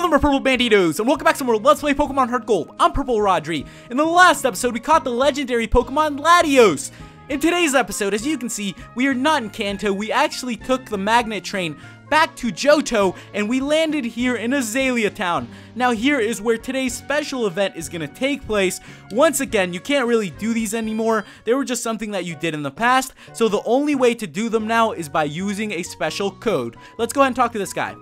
Hello my Purple Banditos, and welcome back to more Let's Play Pokemon HeartGold. I'm PurpleRodri. In the last episode, we caught the legendary Pokemon Latios. In today's episode, as you can see, we are not in Kanto. We actually took the magnet train back to Johto, and we landed here in Azalea Town. Now here is where today's special event is going to take place. Once again, you can't really do these anymore. They were just something that you did in the past, so the only way to do them now is by using a special code. Let's go ahead and talk to this guy.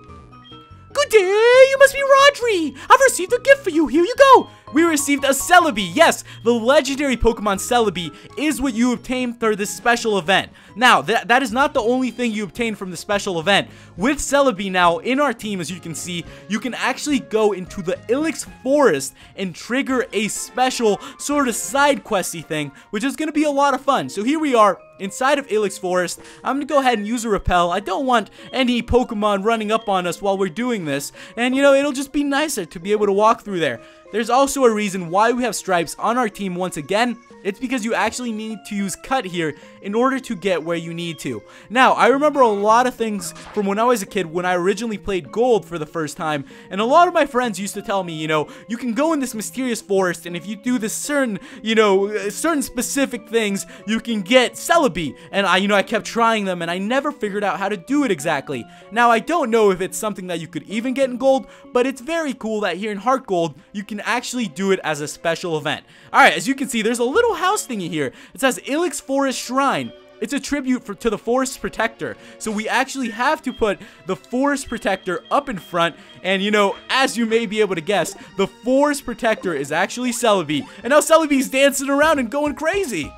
Good day, you must be Rodri. I've received a gift for you. Here you go. We received a Celebi. Yes, the legendary Pokemon Celebi is what you obtained for this special event. Now, that is not the only thing you obtained from the special event. With Celebi now in our team, as you can see, you can actually go into the Ilex Forest and trigger a special sort of side questy thing, which is going to be a lot of fun. So here we are inside of Ilex Forest. I'm going to go ahead and use a repel. I don't want any Pokemon running up on us while we're doing this. And, you know, it'll just be nicer to be able to walk through there. There's also a reason why we have stripes on our team once again. It's because you actually need to use cut here in order to get where you need to. Now, I remember a lot of things from when I was a kid when I originally played Gold for the first time, and a lot of my friends used to tell me, you know, you can go in this mysterious forest, and if you do this certain, you know, certain specific things, you can get Celebi. And I kept trying them, and I never figured out how to do it exactly. Now, I don't know if it's something that you could even get in Gold, but it's very cool that here in HeartGold, you can actually do it as a special event. Alright, as you can see, there's a little house thingy here. It says Ilex Forest Shrine. It's a tribute to the Forest Protector. So we actually have to put the Forest Protector up in front. And, you know, as you may be able to guess, the Forest Protector is actually Celebi. And now Celebi's dancing around and going crazy.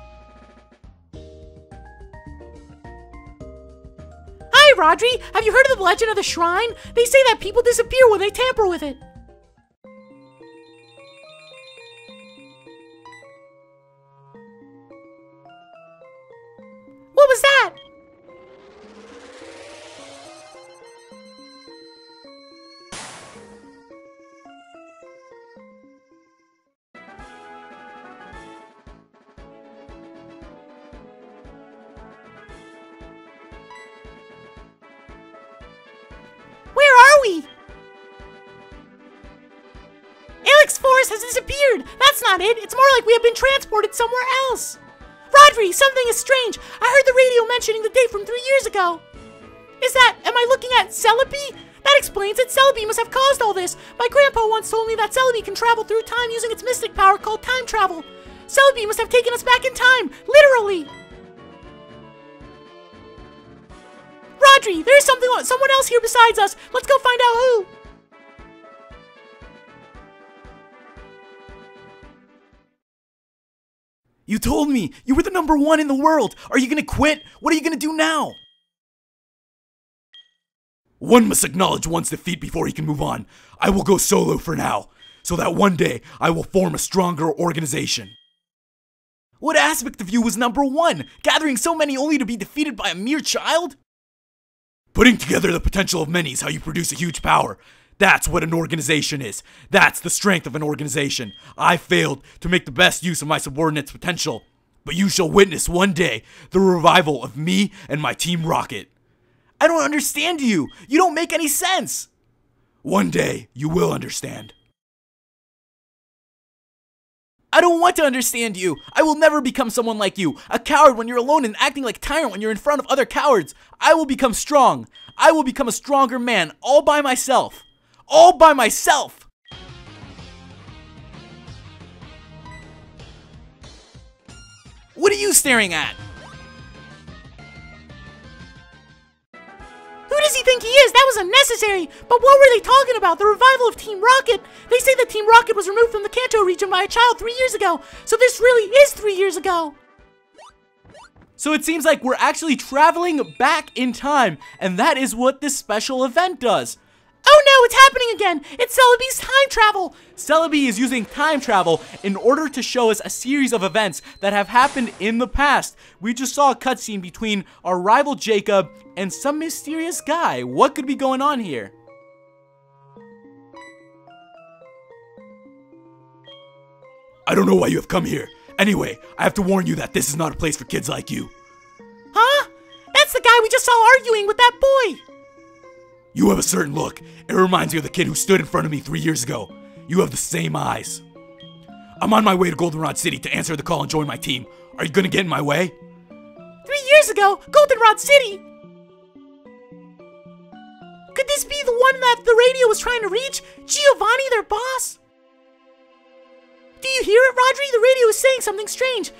Hi, Rodri. Have you heard of the legend of the shrine? They say that people disappear when they tamper with it. What was that? Where are we? Ilex Forest has disappeared. That's not it. It's more like we have been transported somewhere else. Rodri, something is strange. I heard the radio mentioning the date from 3 years ago. Am I looking at Celebi? That explains it. Celebi must have caused all this. My grandpa once told me that Celebi can travel through time using its mystic power called time travel. Celebi must have taken us back in time, literally. Rodri, there's someone else here besides us. Let's go find out who. You told me you were the #1 in the world. Are you gonna quit? What are you gonna do now? One must acknowledge one's defeat before he can move on. I will go solo for now, so that one day I will form a stronger organization. What aspect of you was #1? Gathering so many only to be defeated by a mere child? Putting together the potential of many is how you produce a huge power. That's what an organization is. That's the strength of an organization. I failed to make the best use of my subordinates' potential. But you shall witness one day the revival of me and my Team Rocket. I don't understand you. You don't make any sense. One day, you will understand. I don't want to understand you. I will never become someone like you. A coward when you're alone and acting like a tyrant when you're in front of other cowards. I will become strong. I will become a stronger man all by myself. All by myself! What are you staring at? Who does he think he is? That was unnecessary! But what were they talking about? The revival of Team Rocket? They say that Team Rocket was removed from the Kanto region by a child 3 years ago, so this really is 3 years ago! So it seems like we're actually traveling back in time, and that is what this special event does. Oh no, it's happening again! It's Celebi's time travel! Celebi is using time travel in order to show us a series of events that have happened in the past. We just saw a cutscene between our rival Jacob and some mysterious guy. What could be going on here? I don't know why you have come here. Anyway, I have to warn you that this is not a place for kids like you. Huh? That's the guy we just saw arguing with that boy! You have a certain look. It reminds me of the kid who stood in front of me 3 years ago. You have the same eyes. I'm on my way to Goldenrod City to answer the call and join my team. Are you gonna get in my way? 3 years ago, Goldenrod City! Could this be the one that the radio was trying to reach? Giovanni, their boss? Do you hear it, Rodri? The radio is saying something strange.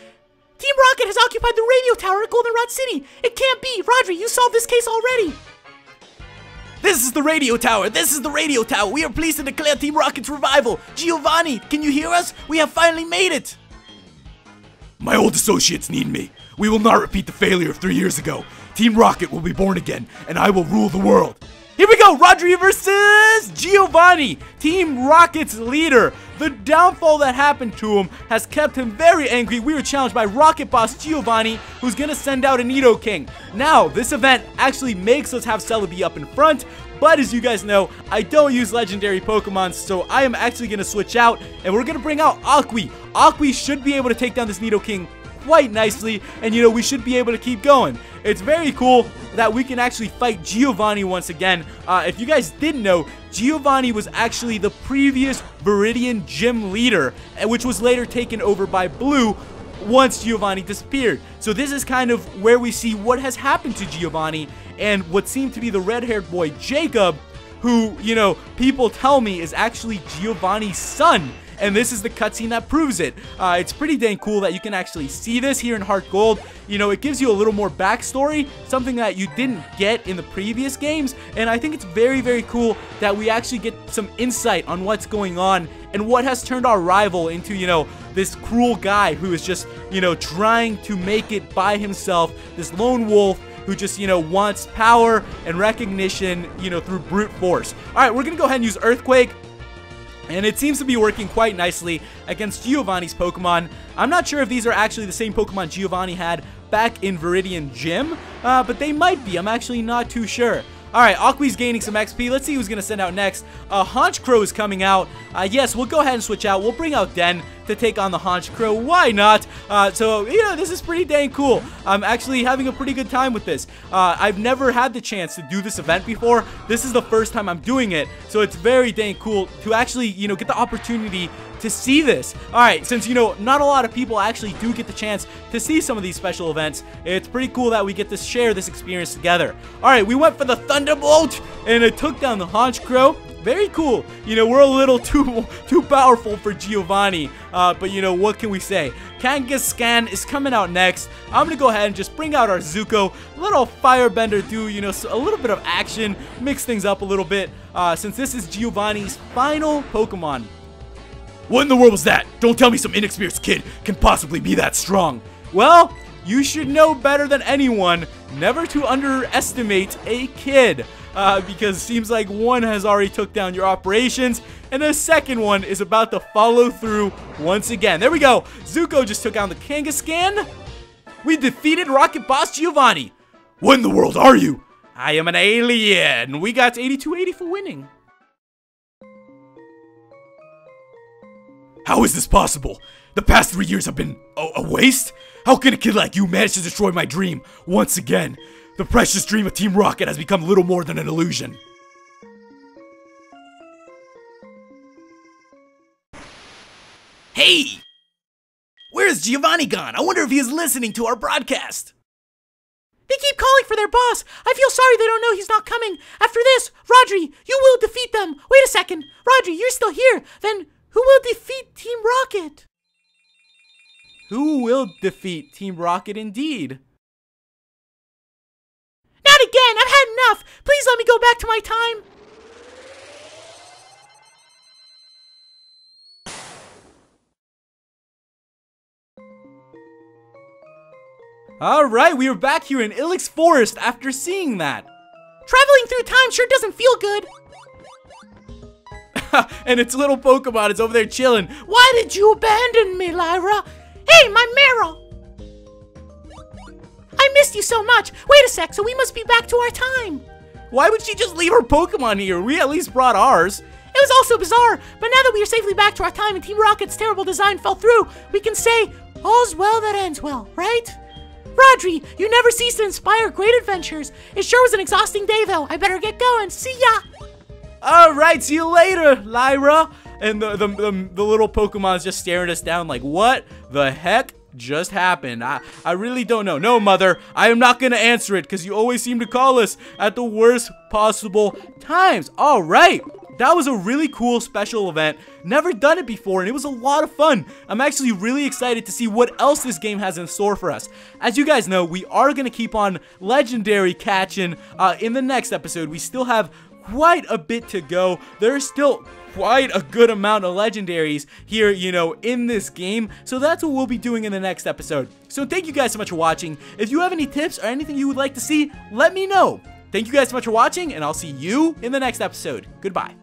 Team Rocket has occupied the radio tower at Goldenrod City. It can't be. Rodri, you solved this case already. This is the radio tower. This is the radio tower. We are pleased to declare Team Rocket's revival. Giovanni, can you hear us? We have finally made it. My old associates need me. We will not repeat the failure of 3 years ago. Team Rocket will be born again, and I will rule the world. Here we go, Rodri versus Giovanni, Team Rocket's leader. The downfall that happened to him has kept him very angry. We were challenged by Rocket Boss Giovanni, who's gonna send out a Nidoking. Now, this event actually makes us have Celebi up in front, but as you guys know, I don't use legendary Pokemon, so I am actually gonna switch out, and we're gonna bring out Aqui. Aqui should be able to take down this Nidoking quite nicely, and you know, we should be able to keep going. It's very cool that we can actually fight Giovanni once again. If you guys didn't know, Giovanni was actually the previous Viridian gym leader, which was later taken over by Blue once Giovanni disappeared. So this is kind of where we see what has happened to Giovanni and what seemed to be the red-haired boy Jacob, who, you know, people tell me is actually Giovanni's son. And this is the cutscene that proves it. It's pretty dang cool that you can actually see this here in HeartGold. You know, it gives you a little more backstory, something that you didn't get in the previous games. And I think it's very, very cool that we actually get some insight on what's going on and what has turned our rival into, you know, this cruel guy who is just, you know, trying to make it by himself. This lone wolf who just, you know, wants power and recognition, you know, through brute force. All right, we're going to go ahead and use Earthquake. And it seems to be working quite nicely against Giovanni's Pokemon. I'm not sure if these are actually the same Pokemon Giovanni had back in Viridian Gym, but they might be. I'm actually not too sure. Alright, Aqui's gaining some XP. Let's see who's going to send out next. Honchkrow is coming out. Yes, we'll go ahead and switch out. We'll bring out Den to take on the Honchkrow. Why not? So, you know, this is pretty dang cool. I'm actually having a pretty good time with this. I've never had the chance to do this event before. This is the first time I'm doing it. So it's very dang cool to actually, you know, get the opportunity to see this. Alright, since, you know, not a lot of people actually do get the chance to see some of these special events, it's pretty cool that we get to share this experience together. Alright, we went for the Thunderbolt, and it took down the Honchkrow. Very cool. You know, we're a little too powerful for Giovanni, but you know, what can we say? Kangaskhan is coming out next. I'm gonna go ahead and just bring out our Zuko. Little Firebender do, you know, a little bit of action, mix things up a little bit, since this is Giovanni's final Pokemon. What in the world was that? Don't tell me some inexperienced kid can possibly be that strong. Well, you should know better than anyone never to underestimate a kid. Because it seems like one has already took down your operations, and the second one is about to follow through once again. There we go. Zuko just took down the Kangaskhan. We defeated Rocket Boss Giovanni. What in the world are you? I am an alien. We got 8280 for winning. How is this possible? The past 3 years have been a waste? How can a kid like you manage to destroy my dream once again? The precious dream of Team Rocket has become little more than an illusion. Hey! Where is Giovanni gone? I wonder if he is listening to our broadcast. They keep calling for their boss. I feel sorry they don't know he's not coming. After this, Rodri, you will defeat them. Wait a second. Rodri, you're still here. Then who will defeat Team Rocket? Who will defeat Team Rocket indeed? Not again! I've had enough! Please let me go back to my time! Alright, we are back here in Ilex Forest after seeing that. Traveling through time sure doesn't feel good. And its little Pokemon is over there chilling. Why did you abandon me, Lyra? Hey, my Meryl! I missed you so much. Wait a sec, so we must be back to our time. Why would she just leave her Pokemon here? We at least brought ours. It was also bizarre, but now that we are safely back to our time and Team Rocket's terrible design fell through, we can say, all's well that ends well, right? Rodri, you never cease to inspire great adventures. It sure was an exhausting day, though. I better get going. See ya! Alright, see you later, Lyra. And the little Pokemon's just staring us down like, what the heck just happened? I really don't know. No, Mother, I am not going to answer it because you always seem to call us at the worst possible times. Alright. That was a really cool special event. Never done it before, and it was a lot of fun. I'm actually really excited to see what else this game has in store for us. As you guys know, we are going to keep on legendary catching in the next episode. We still have quite a bit to go. There's still quite a good amount of legendaries here, you know, in this game. So that's what we'll be doing in the next episode. So thank you guys so much for watching. If you have any tips or anything you would like to see, let me know. Thank you guys so much for watching, and I'll see you in the next episode. Goodbye.